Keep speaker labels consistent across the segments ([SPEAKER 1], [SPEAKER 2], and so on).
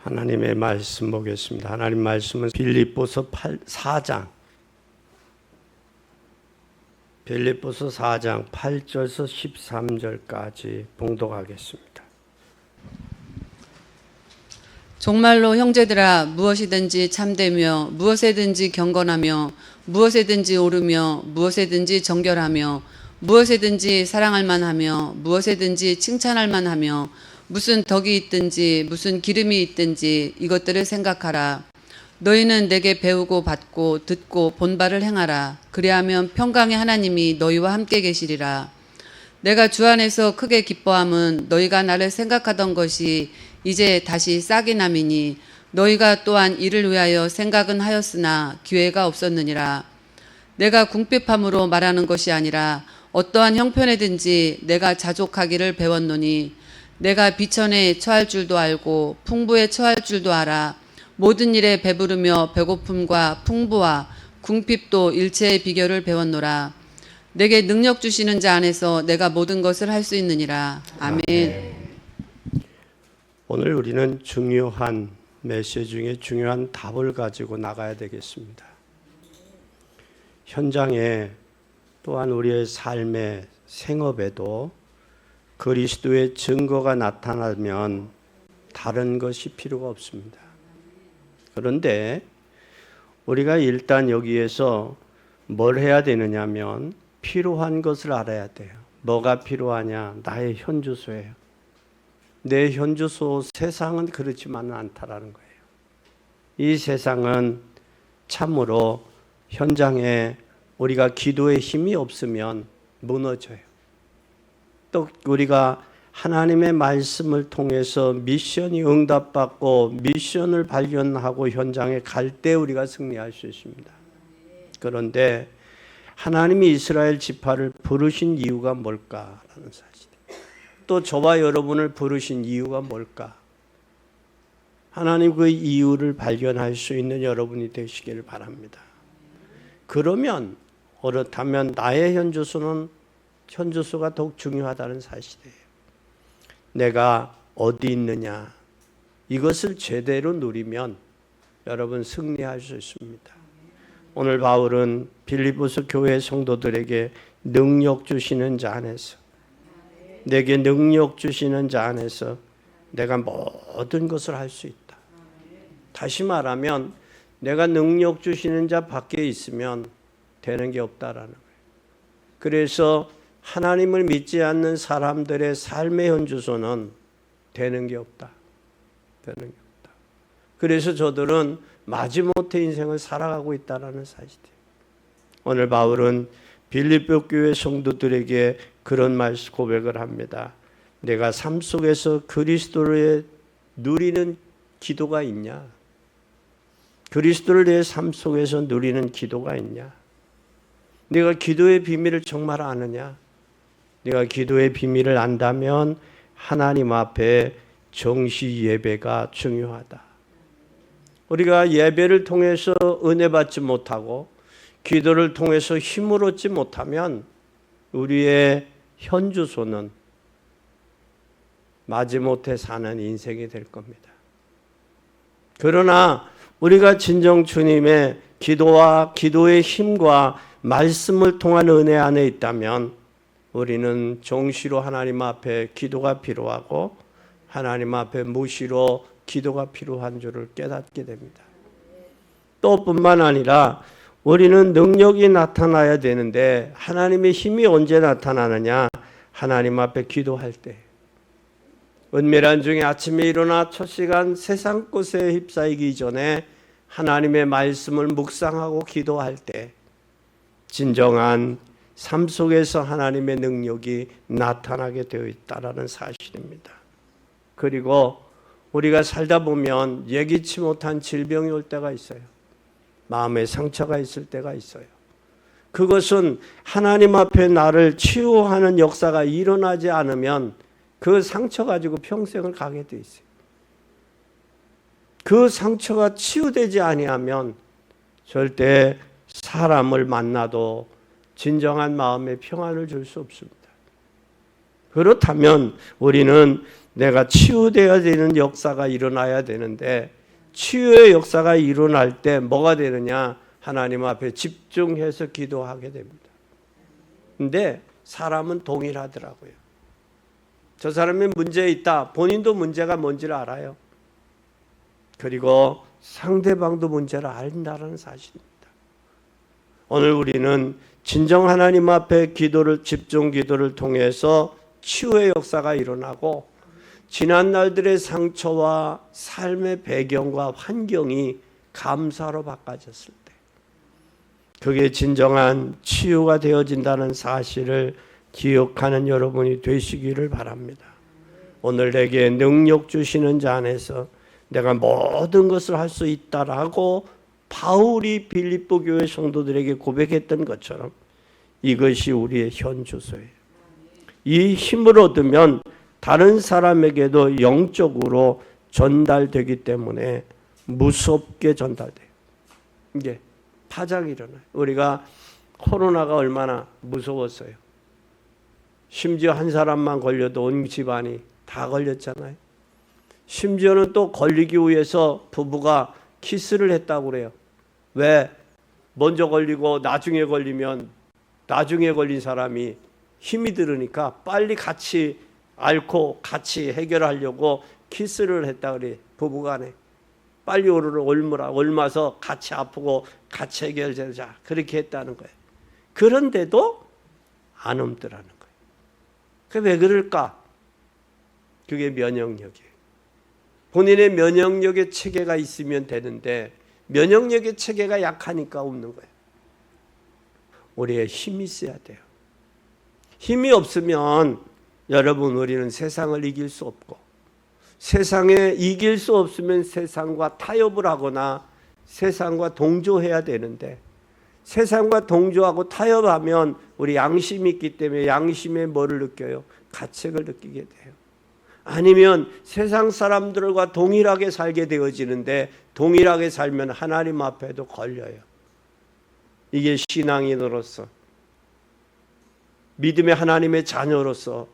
[SPEAKER 1] 하나님의 말씀 보겠습니다. 하나님 말씀은 빌립보서 4장 8절에서 13절까지 봉독하겠습니다.
[SPEAKER 2] 정말로 형제들아, 무엇이든지 참되며 무엇에든지 경건하며 무엇에든지 옳으며 무엇에든지 정결하며 무엇에든지 사랑할 만하며 무엇에든지 칭찬할 만하며 무슨 덕이 있든지 무슨 기름이 있든지 이것들을 생각하라. 너희는 내게 배우고 받고 듣고 본 바를 행하라. 그리하면 평강의 하나님이 너희와 함께 계시리라. 내가 주 안에서 크게 기뻐함은 너희가 나를 생각하던 것이 이제 다시 싹이 남이니 너희가 또한 이를 위하여 생각은 하였으나 기회가 없었느니라. 내가 궁핍함으로 말하는 것이 아니라 어떠한 형편에든지 내가 자족하기를 배웠노니 내가 비천에 처할 줄도 알고 풍부에 처할 줄도 알아. 모든 일에 배부르며 배고픔과 풍부와 궁핍도 일체의 비결을 배웠노라. 내게 능력 주시는 자 안에서 내가 모든 것을 할 수 있느니라. 아멘.
[SPEAKER 1] 오늘 우리는 중요한 메시지 중에 중요한 답을 가지고 나가야 되겠습니다. 현장에 또한 우리의 삶의 생업에도 그리스도의 증거가 나타나면 다른 것이 필요가 없습니다. 그런데 우리가 일단 여기에서 뭘 해야 되느냐면 필요한 것을 알아야 돼요. 뭐가 필요하냐? 나의 현주소예요. 내 현주소 세상은 그렇지만은 않다라는 거예요. 이 세상은 참으로 현장에 우리가 기도의 힘이 없으면 무너져요. 또 우리가 하나님의 말씀을 통해서 미션이 응답받고 미션을 발견하고 현장에 갈 때 우리가 승리할 수 있습니다. 그런데 하나님이 이스라엘 지파를 부르신 이유가 뭘까라는 사실. 또 저와 여러분을 부르신 이유가 뭘까? 하나님 그 이유를 발견할 수 있는 여러분이 되시기를 바랍니다. 그러면 그렇다면 나의 현주소가 더욱 중요하다는 사실이에요. 내가 어디 있느냐, 이것을 제대로 누리면 여러분 승리할 수 있습니다. 오늘 바울은 빌립보서 교회 성도들에게 능력 주시는 자 안에서, 내게 능력 주시는 자 안에서 내가 모든 것을 할 수 있다. 다시 말하면 내가 능력 주시는 자 밖에 있으면 되는 게 없다라는 거예요. 그래서 하나님을 믿지 않는 사람들의 삶의 현주소는 되는 게 없다. 되는 게 없다. 그래서 저들은 마지못해 인생을 살아가고 있다는 사실이에요. 오늘 바울은 빌립보 교회 성도들에게 그런 말씀 고백을 합니다. 내가 삶 속에서 그리스도를 누리는 기도가 있냐? 그리스도를 내 삶 속에서 누리는 기도가 있냐? 내가 기도의 비밀을 정말 아느냐? 내가 기도의 비밀을 안다면 하나님 앞에 정시 예배가 중요하다. 우리가 예배를 통해서 은혜 받지 못하고 기도를 통해서 힘을 얻지 못하면 우리의 현주소는 마지못해 사는 인생이 될 겁니다. 그러나 우리가 진정 주님의 기도와 기도의 힘과 말씀을 통한 은혜 안에 있다면 우리는 정시로 하나님 앞에 기도가 필요하고 하나님 앞에 무시로 기도가 필요한 줄을 깨닫게 됩니다. 또 뿐만 아니라 우리는 능력이 나타나야 되는데 하나님의 힘이 언제 나타나느냐? 하나님 앞에 기도할 때. 은밀한 중에 아침에 일어나 첫 시간 세상 것에 휩싸이기 전에 하나님의 말씀을 묵상하고 기도할 때 진정한 삶 속에서 하나님의 능력이 나타나게 되어 있다는 사실입니다. 그리고 우리가 살다 보면 예기치 못한 질병이 올 때가 있어요. 마음에 상처가 있을 때가 있어요. 그것은 하나님 앞에 나를 치유하는 역사가 일어나지 않으면 그 상처 가지고 평생을 가게 돼 있어요. 그 상처가 치유되지 아니하면 절대 사람을 만나도 진정한 마음의 평안을 줄 수 없습니다. 그렇다면 우리는 내가 치유되어야 되는 역사가 일어나야 되는데, 치유의 역사가 일어날 때 뭐가 되느냐? 하나님 앞에 집중해서 기도하게 됩니다. 근데 사람은 동일하더라고요. 저 사람이 문제 있다. 본인도 문제가 뭔지를 알아요. 그리고 상대방도 문제를 안다는 사실입니다. 오늘 우리는 진정 하나님 앞에 집중 기도를 통해서 치유의 역사가 일어나고, 지난 날들의 상처와 삶의 배경과 환경이 감사로 바꿔졌을 때, 그게 진정한 치유가 되어진다는 사실을 기억하는 여러분이 되시기를 바랍니다. 오늘 내게 능력 주시는 자 안에서 내가 모든 것을 할 수 있다라고 바울이 빌립보 교회 성도들에게 고백했던 것처럼 이것이 우리의 현 주소예요. 이 힘을 얻으면 다른 사람에게도 영적으로 전달되기 때문에 무섭게 전달돼요. 이게 파장이 일어나요. 우리가 코로나가 얼마나 무서웠어요. 심지어 한 사람만 걸려도 온 집안이 다 걸렸잖아요. 심지어는 또 걸리기 위해서 부부가 키스를 했다고 그래요. 왜? 먼저 걸리고 나중에 걸리면 나중에 걸린 사람이 힘이 들으니까 빨리 같이 앓고 같이 해결하려고 키스를 했다 그래. 부부간에 빨리 옮아서 같이 아프고 같이 해결되자, 그렇게 했다는 거예요. 그런데도 안 옮더라는 거예요. 그게 왜 그럴까? 그게 면역력이에요. 본인의 면역력의 체계가 있으면 되는데 면역력의 체계가 약하니까 없는 거예요. 우리의 힘이 있어야 돼요. 힘이 없으면 여러분, 우리는 세상을 이길 수 없고, 세상에 이길 수 없으면 세상과 타협을 하거나 세상과 동조해야 되는데, 세상과 동조하고 타협하면 우리 양심이 있기 때문에 양심에 뭐를 느껴요? 가책을 느끼게 돼요. 아니면 세상 사람들과 동일하게 살게 되어지는데, 동일하게 살면 하나님 앞에도 걸려요. 이게 신앙인으로서, 믿음의 하나님의 자녀로서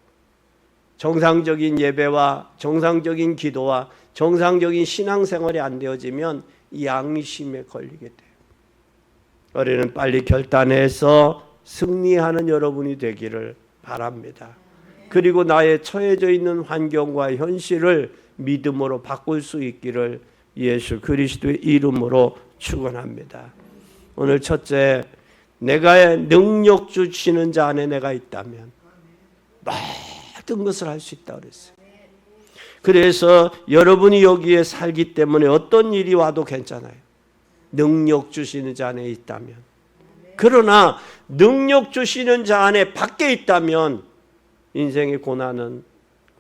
[SPEAKER 1] 정상적인 예배와 정상적인 기도와 정상적인 신앙생활이 안 되어지면 이 양심에 걸리게 돼요. 우리는 빨리 결단해서 승리하는 여러분이 되기를 바랍니다. 그리고 나의 처해져 있는 환경과 현실을 믿음으로 바꿀 수 있기를 예수 그리스도의 이름으로 축원합니다. 오늘 첫째, 내가 능력 주시는 자 안에 내가 있다면 모든 것을 할 수 있다 그랬어요. 그래서 여러분이 여기에 살기 때문에 어떤 일이 와도 괜찮아요. 능력 주시는 자 안에 있다면. 그러나 능력 주시는 자 안에 밖에 있다면 인생의 고난은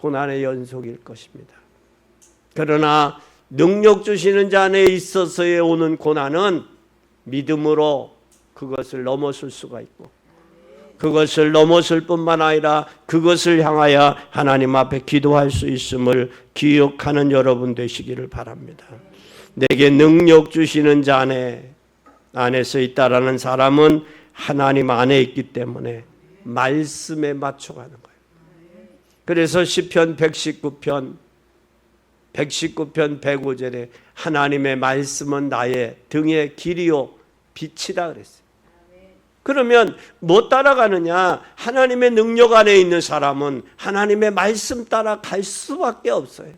[SPEAKER 1] 고난의 연속일 것입니다. 그러나 능력 주시는 자 안에 있어서의 오는 고난은 믿음으로 그것을 넘어설 수가 있고, 그것을 넘어설 뿐만 아니라 그것을 향하여 하나님 앞에 기도할 수 있음을 기억하는 여러분 되시기를 바랍니다. 내게 능력 주시는 자 안에서 있다라는 사람은 하나님 안에 있기 때문에 말씀에 맞춰가는 거예요. 그래서 시편 119편 105절에 하나님의 말씀은 나의 등의 길이요 빛이다 그랬어요. 그러면 못 따라가느냐? 하나님의 능력 안에 있는 사람은 하나님의 말씀 따라 갈 수밖에 없어요.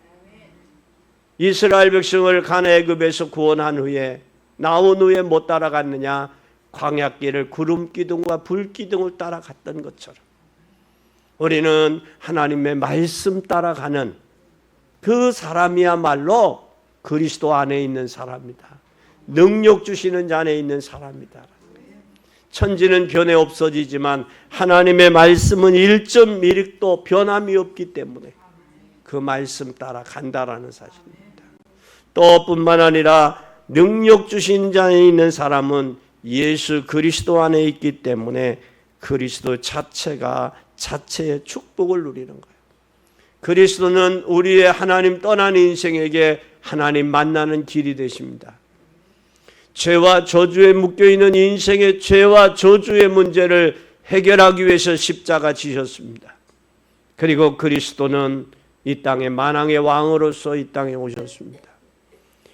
[SPEAKER 1] 이스라엘 백성을 가나안에서 구원한 후에 나온 후에 못 따라갔느냐? 광야길을 구름 기둥과 불 기둥을 따라갔던 것처럼 우리는 하나님의 말씀 따라가는 그 사람이야말로 그리스도 안에 있는 사람이다. 능력 주시는 자 안에 있는 사람이다. 천지는 변해 없어지지만 하나님의 말씀은 1.1도 변함이 없기 때문에 그 말씀 따라 간다라는 사실입니다. 또 뿐만 아니라 능력 주신 자에 있는 사람은 예수 그리스도 안에 있기 때문에 그리스도 자체가 자체의 축복을 누리는 거예요. 그리스도는 우리의 하나님 떠난 인생에게 하나님 만나는 길이 되십니다. 죄와 저주에 묶여있는 인생의 죄와 저주의 문제를 해결하기 위해서 십자가 지셨습니다. 그리고 그리스도는 이 땅의 만왕의 왕으로서 이 땅에 오셨습니다.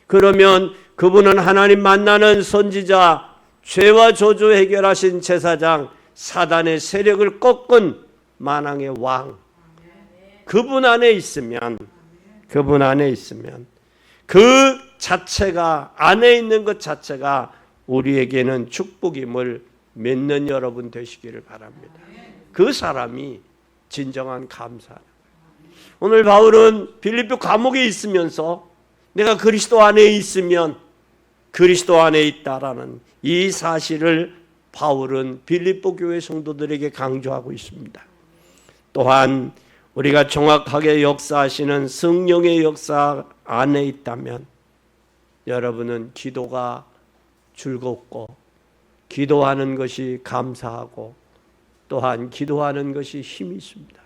[SPEAKER 1] 그러면 그분은 하나님 만나는 선지자, 죄와 저주 해결하신 제사장, 사단의 세력을 꺾은 만왕의 왕, 그분 안에 있으면 그 자체가, 안에 있는 것 자체가 우리에게는 축복임을 믿는 여러분 되시기를 바랍니다. 그 사람이 진정한 감사하는 거예요. 오늘 바울은 빌립보 감옥에 있으면서 내가 그리스도 안에 있으면 그리스도 안에 있다라는 이 사실을 바울은 빌립보 교회 성도들에게 강조하고 있습니다. 또한 우리가 정확하게 역사하시는 성령의 역사 안에 있다면 여러분은 기도가 즐겁고 기도하는 것이 감사하고 또한 기도하는 것이 힘이 있습니다.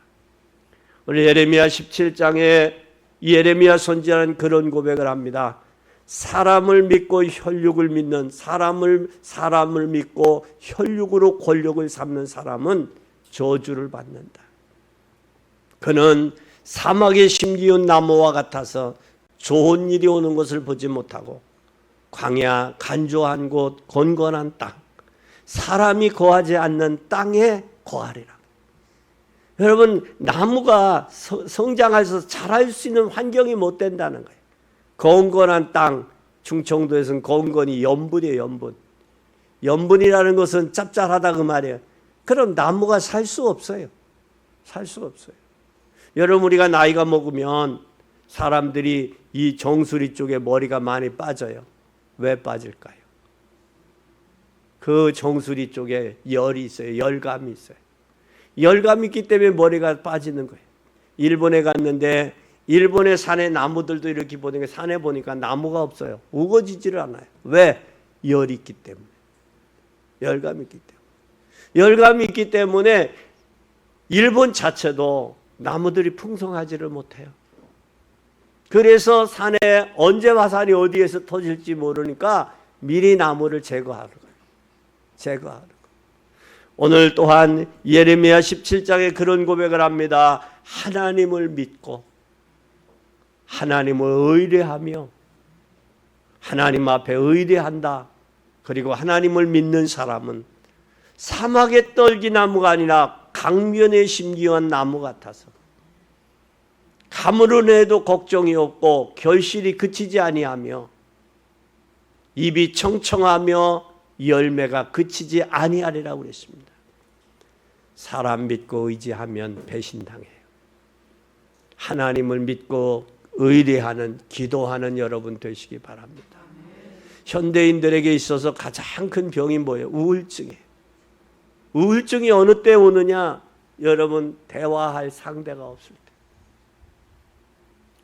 [SPEAKER 1] 우리 예레미야 17장에 예레미야 선지자는 그런 고백을 합니다. 사람을 믿고 혈육을 믿는 사람을 믿고 혈육으로 권력을 삼는 사람은 저주를 받는다. 그는 사막에 심기운 나무와 같아서 좋은 일이 오는 것을 보지 못하고 광야, 간조한 곳, 건건한 땅, 사람이 거하지 않는 땅에 거하리라. 여러분, 나무가 성장해서 자랄 수 있는 환경이 못 된다는 거예요. 건건한 땅, 충청도에서는 건건이 염분이에요. 염분. 염분이라는 것은 짭짤하다 그 말이에요. 그럼 나무가 살 수 없어요. 살 수가 없어요. 여러분, 우리가 나이가 먹으면 사람들이 이 정수리 쪽에 머리가 많이 빠져요. 왜 빠질까요? 그 정수리 쪽에 열이 있어요. 열감이 있어요. 열감이 있기 때문에 머리가 빠지는 거예요. 일본에 갔는데 일본의 산에 나무들도 이렇게 보니까 산에 보니까 나무가 없어요. 우거지지를 않아요. 왜? 열이 있기 때문에. 열감이 있기 때문에. 열감이 있기 때문에 일본 자체도 나무들이 풍성하지를 못해요. 그래서 산에 언제 화산이 어디에서 터질지 모르니까 미리 나무를 제거하는 거예요. 제거하는 거예요. 오늘 또한 예레미야 17장에 그런 고백을 합니다. 하나님을 믿고 하나님을 의뢰하며 하나님 앞에 의뢰한다. 그리고 하나님을 믿는 사람은 사막의 떨기나무가 아니라 강변에 심기한 나무 같아서 가물은 해도 걱정이 없고 결실이 그치지 아니하며 입이 청청하며 열매가 그치지 아니하리라고 그랬습니다. 사람 믿고 의지하면 배신당해요. 하나님을 믿고 의뢰하는 기도하는 여러분 되시기 바랍니다. 현대인들에게 있어서 가장 큰 병이 뭐예요? 우울증이에요. 우울증이 어느 때 오느냐? 여러분, 대화할 상대가 없을 때.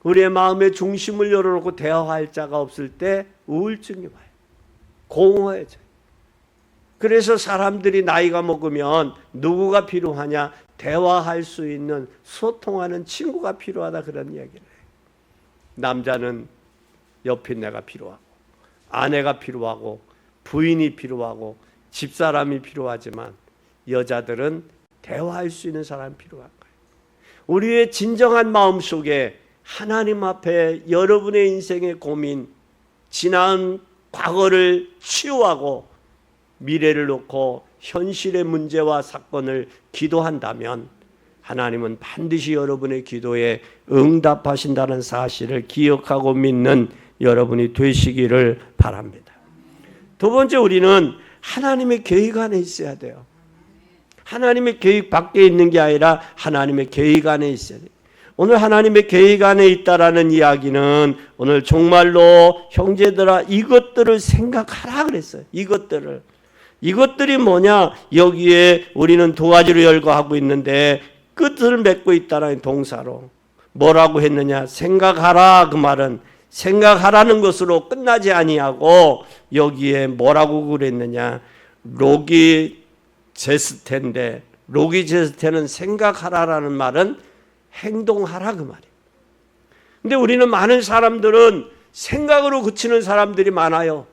[SPEAKER 1] 우리의 마음의 중심을 열어놓고 대화할 자가 없을 때 우울증이 와요. 공허해져요. 그래서 사람들이 나이가 먹으면 누구가 필요하냐? 대화할 수 있는 소통하는 친구가 필요하다 그런 이야기를 해요. 남자는 옆에 내가 필요하고 아내가 필요하고 부인이 필요하고 집사람이 필요하지만 여자들은 대화할 수 있는 사람이 필요한 거예요. 우리의 진정한 마음 속에 하나님 앞에 여러분의 인생의 고민, 지난 과거를 치유하고 미래를 놓고 현실의 문제와 사건을 기도한다면 하나님은 반드시 여러분의 기도에 응답하신다는 사실을 기억하고 믿는 여러분이 되시기를 바랍니다. 두 번째, 우리는 하나님의 계획 안에 있어야 돼요. 하나님의 계획 밖에 있는 게 아니라 하나님의 계획 안에 있어야 돼요. 오늘 하나님의 계획 안에 있다라는 이야기는 오늘 정말로 형제들아 이것들을 생각하라 그랬어요. 이것들이 뭐냐? 여기에 우리는 두 가지로 열거하고 있는데 끝을 맺고 있다라는 동사로 뭐라고 했느냐? 생각하라. 그 말은 생각하라는 것으로 끝나지 아니하고 여기에 뭐라고 그랬느냐? 로기제스테인데 로기제스테는 생각하라라는 말은 행동하라 그 말이에요. 근데 우리는 많은 사람들은 생각으로 그치는 사람들이 많아요.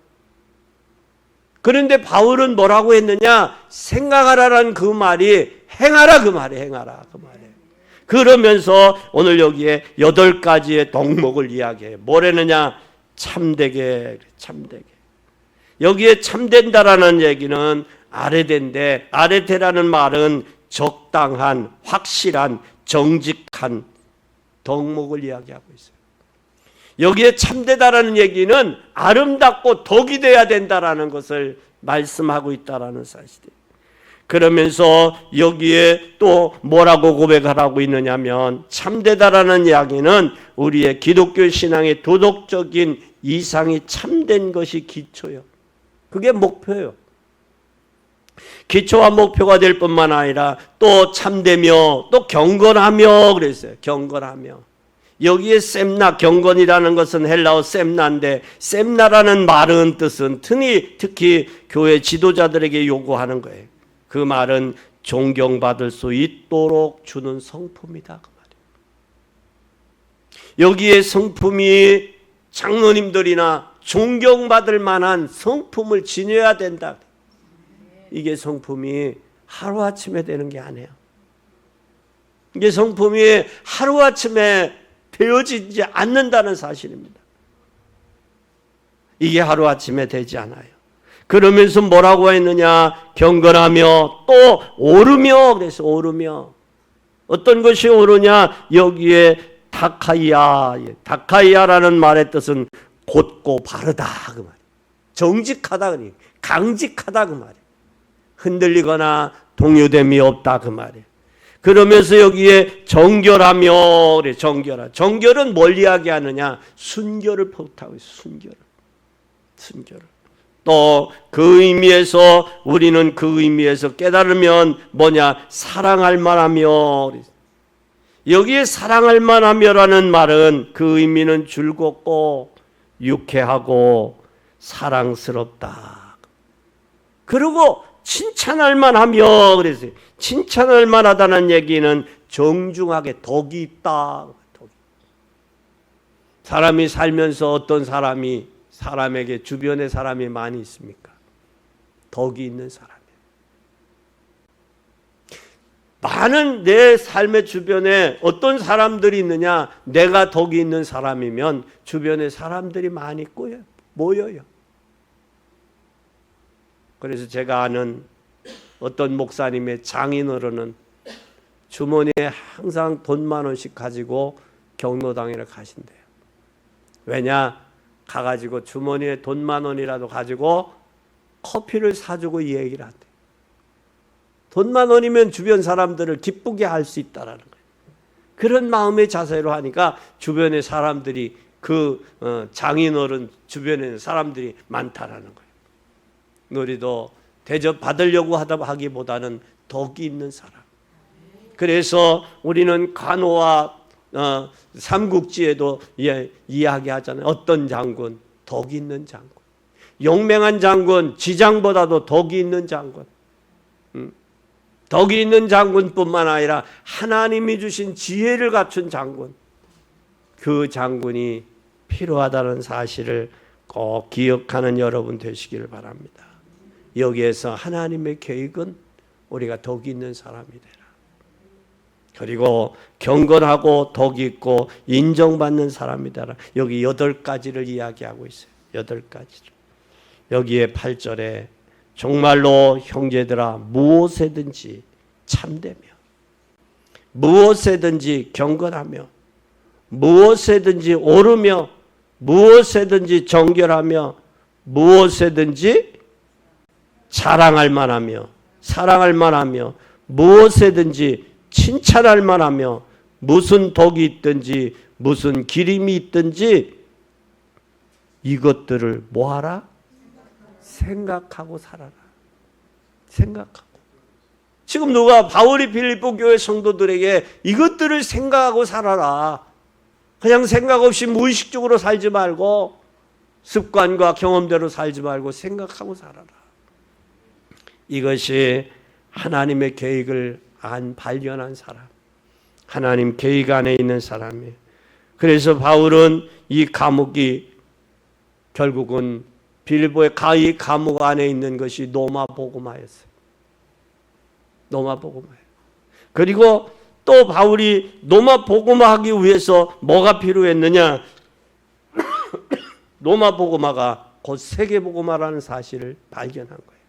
[SPEAKER 1] 그런데 바울은 뭐라고 했느냐? 생각하라라는 그 말이 행하라 그 말이에요. 행하라 그 말이에요. 그러면서 오늘 여기에 8가지의 덕목을 이야기해요. 뭐라느냐? 참되게, 참되게. 여기에 참된다라는 얘기는 아레데인데, 아레데라는 말은 적당한, 확실한, 정직한 덕목을 이야기하고 있어요. 여기에 참되다라는 얘기는 아름답고 덕이 돼야 된다라는 것을 말씀하고 있다라는 사실이에요. 그러면서 여기에 또 뭐라고 고백하라고 있느냐면, 참되다라는 이야기는 우리의 기독교 신앙의 도덕적인 이상이 참된 것이 기초예요. 그게 목표예요. 기초와 목표가 될 뿐만 아니라 또 참되며 또 경건하며 그랬어요. 경건하며. 여기에 셈나, 경건이라는 것은 헬라어 셈나인데, 셈나라는 말은 뜻은 특히 교회 지도자들에게 요구하는 거예요. 그 말은 존경받을 수 있도록 주는 성품이다, 그 말이에요. 여기에 성품이 장로님들이나 존경받을 만한 성품을 지녀야 된다. 이게 성품이 하루아침에 되는 게 아니에요. 이게 성품이 하루아침에 되어지지 않는다는 사실입니다. 이게 하루아침에 되지 않아요. 그러면서 뭐라고 했느냐? 경건하며 또 오르며. 그래서 오르며. 어떤 것이 오르냐? 여기에 다카이아라는 말의 뜻은 곧고 바르다 그 말이에요. 정직하다, 그러니 강직하다 그 말이에요. 흔들리거나 동요됨이 없다 그 말이에요. 그러면서 여기에 정결하며 그래. 정결은 뭘 이야기하느냐? 순결을 포함하고 있어요. 순결을. 또 그 의미에서 우리는 그 의미에서 깨달으면 뭐냐? 사랑할 만하며. 여기에 사랑할 만하며라는 말은 그 의미는 즐겁고 유쾌하고 사랑스럽다. 그리고 칭찬할 만하며 그랬어요. 칭찬할 만하다는 얘기는 정중하게 덕이 있다. 사람이 살면서 어떤 사람에게 주변에 사람이 많이 있습니까? 덕이 있는 사람이에요. 많은 내 삶의 주변에 어떤 사람들이 있느냐? 내가 덕이 있는 사람이면 주변에 사람들이 많이 모여요. 그래서 제가 아는 어떤 목사님의 장인어른은 주머니에 항상 돈 10,000원씩 가지고 경로당에를 가신대요. 왜냐? 가가지고 주머니에 돈 10,000원이라도 가지고 커피를 사주고 이 얘기를 한대요. 돈 10,000원이면 주변 사람들을 기쁘게 할 수 있다라는 거예요. 그런 마음의 자세로 하니까 주변에 사람들이 장인어른 주변에 사람들이 많다라는 거예요. 우리도 대접 받으려고 하기보다는 덕이 있는 사람. 그래서 우리는 간호와 삼국지에도 이야기하잖아요. 어떤 장군? 덕이 있는 장군. 용맹한 장군, 지장보다도 덕이 있는 장군. 덕이 있는 장군뿐만 아니라 하나님이 주신 지혜를 갖춘 장군. 그 장군이 필요하다는 사실을 꼭 기억하는 여러분 되시기를 바랍니다. 여기에서 하나님의 계획은 우리가 덕이 있는 사람이 되라. 그리고 경건하고 덕이 있고 인정받는 사람이 되라. 여기 8가지를 이야기하고 있어요. 8가지를. 여기에 8절에 정말로 형제들아 무엇에든지 참되며 무엇에든지 경건하며 무엇에든지 오르며 무엇에든지 정결하며 무엇에든지 자랑할 만하며 사랑할 만하며 무엇에든지 칭찬할 만하며 무슨 덕이 있든지 무슨 기림이 있든지 이것들을 뭐하라? 생각하고 살아라. 생각하고. 지금 누가 바울이 빌립보 교회 성도들에게 이것들을 생각하고 살아라. 그냥 생각 없이 무의식적으로 살지 말고 습관과 경험대로 살지 말고 생각하고 살아라. 이것이 하나님의 계획을 발견한 사람. 하나님 계획 안에 있는 사람이에요. 그래서 바울은 이 감옥이 결국은 빌립보의 이 감옥 안에 있는 것이 노마 복음화였어요. 노마 복음화. 그리고 또 바울이 로마 복음화하기 위해서 뭐가 필요했느냐? 로마 복음화가 곧 세계 복음화라는 사실을 발견한 거예요.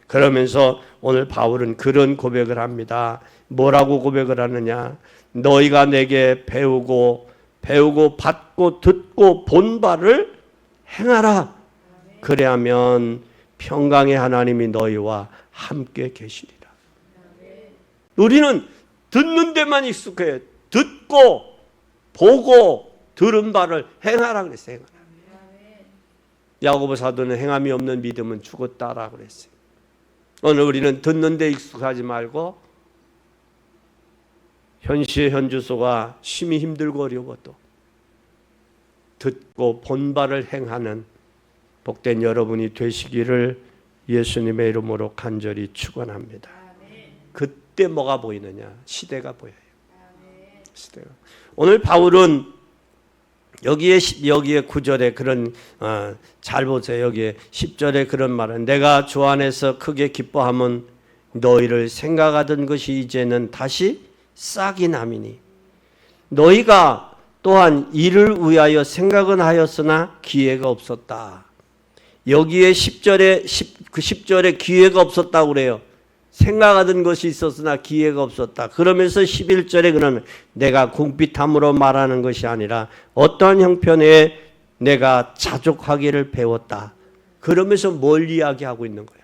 [SPEAKER 1] 그러면서 오늘 바울은 그런 고백을 합니다. 뭐라고 고백을 하느냐? 너희가 내게 배우고 받고 듣고 본 바를 행하라. 그래야면 평강의 하나님이 너희와 함께 계시리라. 우리는 듣는 데만 익숙해요. 듣고 보고 들은 바를 행하라 그랬어요. 행하라. 야고보 사도는 행함이 없는 믿음은 죽었다라고 그랬어요. 오늘 우리는 듣는 데 익숙하지 말고 현시의 현주소가 심히 힘들고 어려워도 듣고 본 바를 행하는 복된 여러분이 되시기를 예수님의 이름으로 간절히 축원합니다. 그때 뭐가 보이느냐? 시대가 보여요. 시대가. 오늘 바울은 여기에 9절에 그런 잘 보세요. 여기에 10절에 그런 말은 내가 주 안에서 크게 기뻐함은 너희를 생각하던 것이 이제는 다시 싹이 남이니 너희가 또한 이를 위하여 생각은 하였으나 기회가 없었다. 여기에 10절에 기회가 없었다고 그래요. 생각하던 것이 있었으나 기회가 없었다. 그러면서 11절에 그러면 내가 궁핍함으로 말하는 것이 아니라 어떠한 형편에 내가 자족하기를 배웠다. 그러면서 뭘 이야기하고 있는 거예요?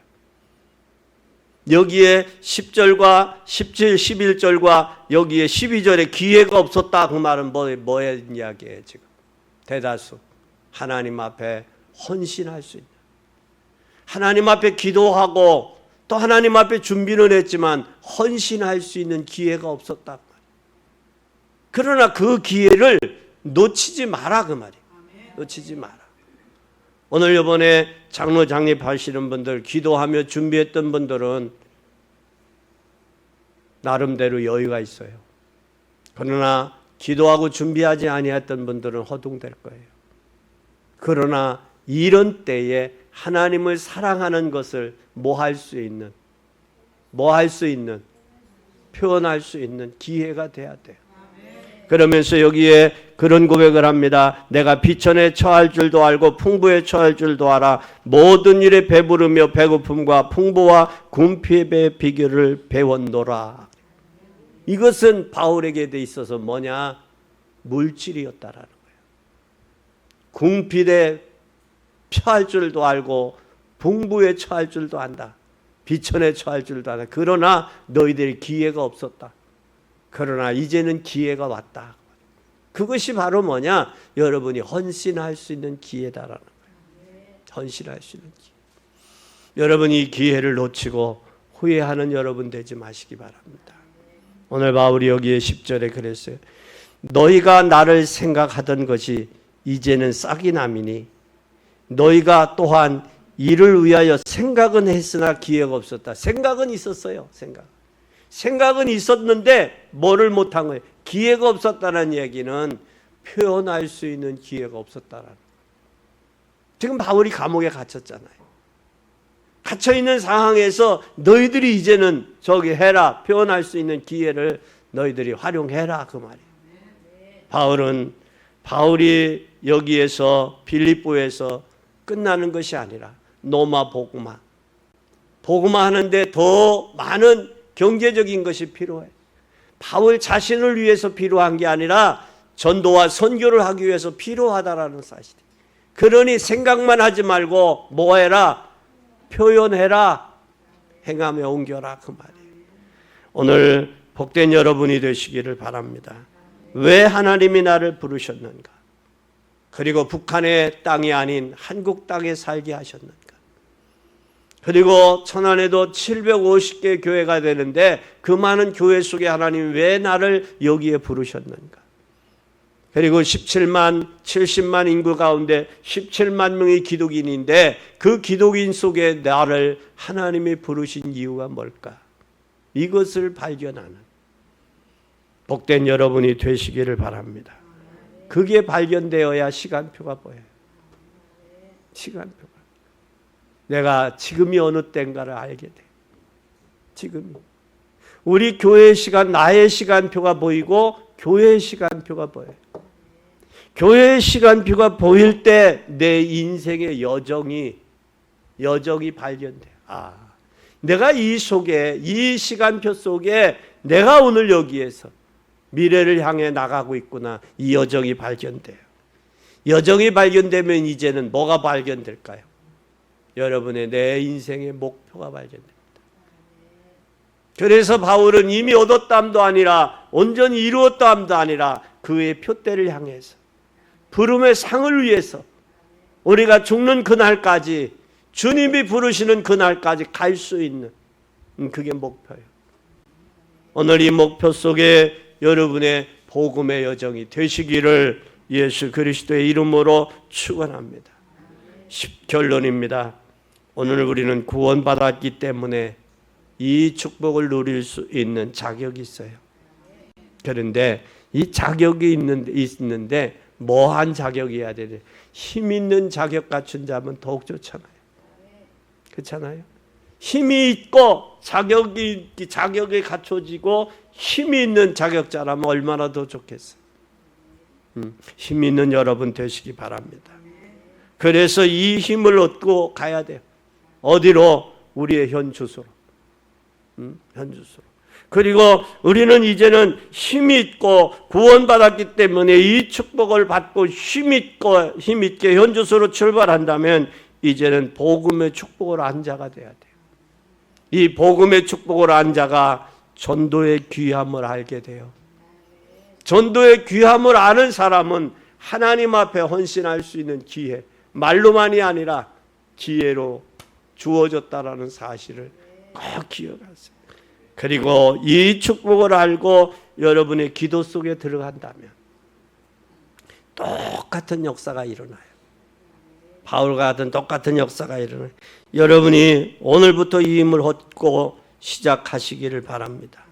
[SPEAKER 1] 여기에 10절과 17, 11절과 여기에 12절에 기회가 없었다. 그 말은 뭐의 이야기예요 지금? 대다수 하나님 앞에 헌신할 수 있는, 하나님 앞에 기도하고 또 하나님 앞에 준비는 했지만 헌신할 수 있는 기회가 없었다. 그러나 그 기회를 놓치지 마라 그 말이에요. 놓치지 마라. 오늘 이번에 장로 장립하시는 분들, 기도하며 준비했던 분들은 나름대로 여유가 있어요. 그러나 기도하고 준비하지 아니했던 분들은 허둥댈 거예요. 그러나 이런 때에 하나님을 사랑하는 것을 표현할 수 있는 기회가 돼야 돼요. 그러면서 여기에 그런 고백을 합니다. 내가 비천에 처할 줄도 알고 풍부에 처할 줄도 알아. 모든 일에 배부르며 배고픔과 풍부와 궁핍의 비결을 배웠노라. 이것은 바울에게 돼 있어서 뭐냐? 물질이었다라는 거예요. 궁핍에 처할 줄도 알고 풍부에 처할 줄도 안다. 비천에 처할 줄도 안다. 그러나 너희들이 기회가 없었다. 그러나 이제는 기회가 왔다. 그것이 바로 뭐냐? 여러분이 헌신할 수 있는 기회다라는 거예요. 헌신할 수 있는 기회. 여러분이 이 기회를 놓치고 후회하는 여러분 되지 마시기 바랍니다. 오늘 바울이 여기에 10절에 그랬어요. 너희가 나를 생각하던 것이 이제는 싹이 남이니 너희가 또한 이를 위하여 생각은 했으나 기회가 없었다. 생각은 있었어요. 생각은 있었는데 뭐를 못한 거예요? 기회가 없었다는 얘기는 표현할 수 있는 기회가 없었다라는 거예요. 지금 바울이 감옥에 갇혔잖아요. 갇혀있는 상황에서 너희들이 이제는 저기 해라. 표현할 수 있는 기회를 너희들이 활용해라. 그 말이에요. 바울이 여기에서 빌립보에서 끝나는 것이 아니라 로마 복음화 하는데 더 많은 경제적인 것이 필요해. 바울 자신을 위해서 필요한 게 아니라 전도와 선교를 하기 위해서 필요하다라는 사실이. 그러니 생각만 하지 말고 뭐 해라? 표현해라. 행하며 옮겨라. 그 말이에요. 오늘 복된 여러분이 되시기를 바랍니다. 왜 하나님이 나를 부르셨는가? 그리고 북한의 땅이 아닌 한국 땅에 살게 하셨는가? 그리고 천안에도 750개 교회가 되는데 그 많은 교회 속에 하나님 왜 나를 여기에 부르셨는가? 그리고 17만, 70만 인구 가운데 17만 명이 기독인인데 그 기독인 속에 나를 하나님이 부르신 이유가 뭘까? 이것을 발견하는 복된 여러분이 되시기를 바랍니다. 그게 발견되어야 시간표가 보여요. 시간표가. 내가 지금이 어느 때인가를 알게 돼. 지금이. 우리 교회의 시간, 나의 시간표가 보이고 교회의 시간표가 보여요. 교회의 시간표가 보일 때 내 인생의 여정이 발견돼요. 내가 이 속에, 이 시간표 속에 내가 오늘 여기에서 미래를 향해 나가고 있구나. 이 여정이 발견돼요. 여정이 발견되면 이제는 뭐가 발견될까요? 여러분의 내 인생의 목표가 발견됩니다. 그래서 바울은 이미 얻었다함도 아니라 온전히 이루었다함도 아니라 그의 표대를 향해서 부름의 상을 위해서 우리가 죽는 그날까지 주님이 부르시는 그날까지 갈 수 있는 그게 목표예요. 오늘 이 목표 속에 여러분의 복음의 여정이 되시기를 예수 그리스도의 이름으로 축원합니다. 결론입니다. 오늘 우리는 구원받았기 때문에 이 축복을 누릴 수 있는 자격이 있어요. 그런데 이 자격이 있는데 뭐한 자격이어야 되냐? 힘 있는 자격 갖춘 자면 더욱 좋잖아요. 그렇잖아요. 힘이 있고 자격이 갖춰지고 힘이 있는 자격자라면 얼마나 더 좋겠어요. 힘 있는 여러분 되시기 바랍니다. 그래서 이 힘을 얻고 가야 돼요. 어디로? 우리의 현 주소로. 현 주소로. 그리고 우리는 이제는 힘이 있고 구원받았기 때문에 이 축복을 받고 힘있게 현 주소로 출발한다면 이제는 복음의 축복을 안 자가 돼야 돼요. 이 복음의 축복을 안 자가 전도의 귀함을 알게 돼요. 전도의 귀함을 아는 사람은 하나님 앞에 헌신할 수 있는 기회, 말로만이 아니라 기회로 주어졌다라는 사실을 꼭 기억하세요. 그리고 이 축복을 알고 여러분의 기도 속에 들어간다면 똑같은 역사가 일어나요. 바울과 같은 똑같은 역사가 일어나요. 여러분이 오늘부터 이 힘을 얻고 시작하시기를 바랍니다.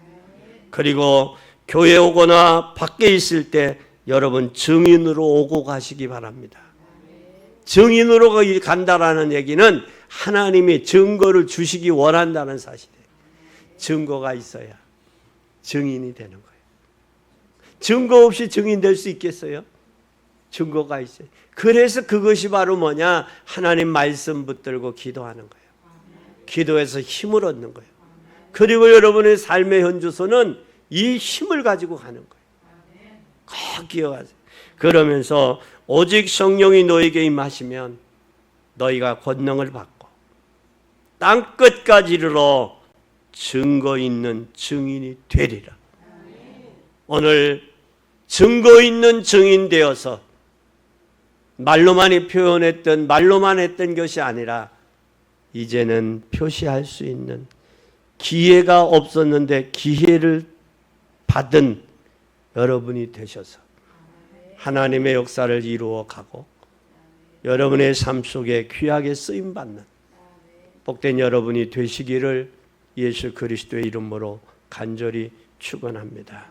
[SPEAKER 1] 그리고 교회 오거나 밖에 있을 때 여러분 증인으로 오고 가시기 바랍니다. 증인으로 간다라는 얘기는 하나님이 증거를 주시기 원한다는 사실이에요. 증거가 있어야 증인이 되는 거예요. 증거 없이 증인 될 수 있겠어요? 증거가 있어요. 그래서 그것이 바로 뭐냐? 하나님 말씀 붙들고 기도하는 거예요. 기도해서 힘을 얻는 거예요. 그리고 여러분의 삶의 현주소는 이 힘을 가지고 가는 거예요. 꼭 기억하세요. 그러면서 오직 성령이 너에게 임하시면 너희가 권능을 받고 땅 끝까지 이르러 증거 있는 증인이 되리라. 오늘 증거 있는 증인 되어서 말로만 했던 것이 아니라 이제는 표시할 수 있는 기회가 없었는데 기회를 받은 여러분이 되셔서 하나님의 역사를 이루어 가고 여러분의 삶 속에 귀하게 쓰임 받는 복된 여러분이 되시기를 예수 그리스도의 이름으로 간절히 축원합니다.